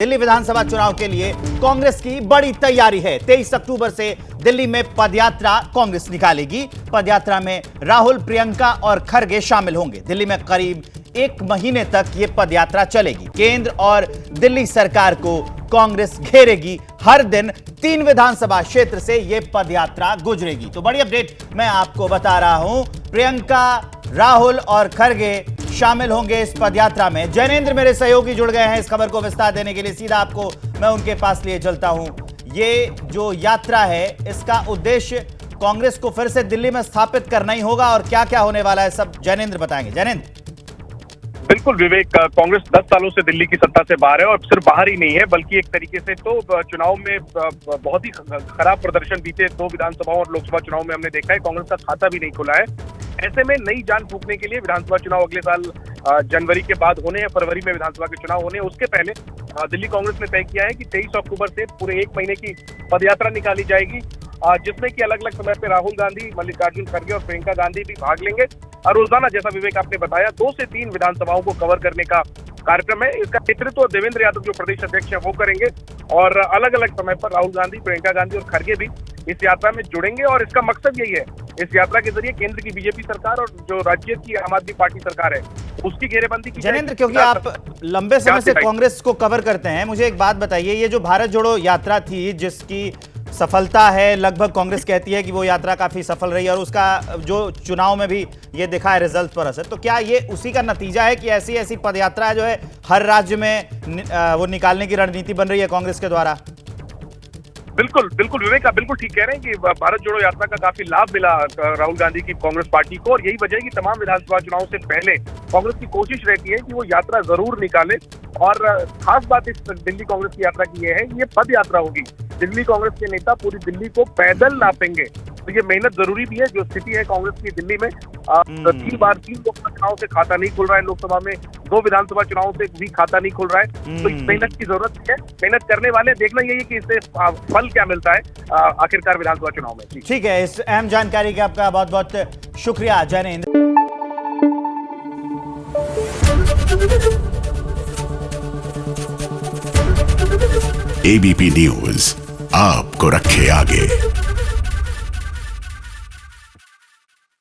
दिल्ली विधानसभा चुनाव के लिए कांग्रेस की बड़ी तैयारी है। 23 अक्टूबर से दिल्ली में पदयात्रा कांग्रेस निकालेगी। पदयात्रा में राहुल, प्रियंका और खरगे शामिल होंगे। दिल्ली में करीब 1 महीने तक यह पदयात्रा चलेगी। केंद्र और दिल्ली सरकार को कांग्रेस घेरेगी। हर दिन 3 विधानसभा क्षेत्र से यह पदयात्रा गुजरेगी। तो बड़ी अपडेट मैं आपको बता रहा हूं। प्रियंका, राहुल और खरगे शामिल होंगे इस पदयात्रा में। जैनेंद्र मेरे सहयोगी जुड़ गए हैं इस खबर को विस्तार देने के लिए। सीधा आपको मैं उनके पास लिए चलता हूं। ये जो यात्रा है इसका उद्देश्य कांग्रेस को फिर से दिल्ली में स्थापित करना ही होगा और क्या क्या होने वाला है सब जैनेंद्र बताएंगे। जैनेंद्र। बिल्कुल विवेक, कांग्रेस 10 सालों से दिल्ली की सत्ता से बाहर है और सिर्फ बाहर ही नहीं है बल्कि एक तरीके से तो चुनाव में बहुत ही खराब प्रदर्शन बीते 2 विधानसभाओं और लोकसभा चुनाव में हमने देखा है। कांग्रेस का खाता भी नहीं खुला है। ऐसे में नई जान फूंकने के लिए विधानसभा चुनाव अगले साल जनवरी के बाद होने या फरवरी में विधानसभा के चुनाव होने, उसके पहले दिल्ली कांग्रेस ने तय किया है कि 23 अक्टूबर से पूरे 1 महीने की पदयात्रा निकाली जाएगी, जिसमें कि अलग अलग समय पे राहुल गांधी, मल्लिकार्जुन खड़गे और प्रियंका गांधी भी भाग लेंगे। और रोजाना, जैसा विवेक आपने बताया, 2 से 3 विधानसभाओं को कवर करने का कार्यक्रम है। इसका नेतृत्व देवेंद्र यादव जो प्रदेश अध्यक्ष है वो करेंगे और अलग अलग समय पर राहुल गांधी, प्रियंका गांधी और खड़गे भी इस यात्रा में जुड़ेंगे। और इसका मकसद यही है, इस यात्रा के जरिए केंद्र की बीजेपी सरकार और जो राज्य की आम आदमी पार्टी सरकार है उसकी घेरेबंदी की। जैनेंद्र, क्योंकि आप लंबे समय से कांग्रेस को कवर करते हैं, मुझे एक बात बताइए, ये जो भारत जोड़ो यात्रा थी जिसकी सफलता है, लगभग कांग्रेस कहती है कि वो यात्रा काफी सफल रही और उसका जो चुनाव में भी ये दिखा है रिजल्ट पर असर, तो क्या ये उसी का नतीजा है कि ऐसी ऐसी पदयात्रा जो है हर राज्य में वो निकालने की रणनीति बन रही है कांग्रेस के द्वारा? बिल्कुल बिल्कुल विवेक, आप बिल्कुल ठीक कह रहे हैं कि भारत जोड़ो यात्रा का काफी लाभ मिला राहुल गांधी की कांग्रेस पार्टी को और यही वजह है कि तमाम विधानसभा चुनाव से पहले कांग्रेस की कोशिश रहती है कि वो यात्रा जरूर निकाले। और खास बात इस दिल्ली कांग्रेस की यात्रा की है, ये पद यात्रा होगी। दिल्ली कांग्रेस के नेता पूरी दिल्ली को पैदल नापेंगे, तो ये मेहनत जरूरी भी है। जो स्थिति है कांग्रेस की दिल्ली में, 3 लोकसभा चुनाव से खाता नहीं खुल रहा है, लोकसभा में 2 विधानसभा चुनाव से भी खाता नहीं खुल रहा है, तो इस मेहनत की जरूरत है। मेहनत करने वाले, देखना यही है कि इससे फल क्या मिलता है आखिरकार विधानसभा चुनाव में। ठीक है, इस अहम जानकारी का आपका बहुत बहुत शुक्रिया जैनेंद्र। एबीपी न्यूज आपको रखे आगे।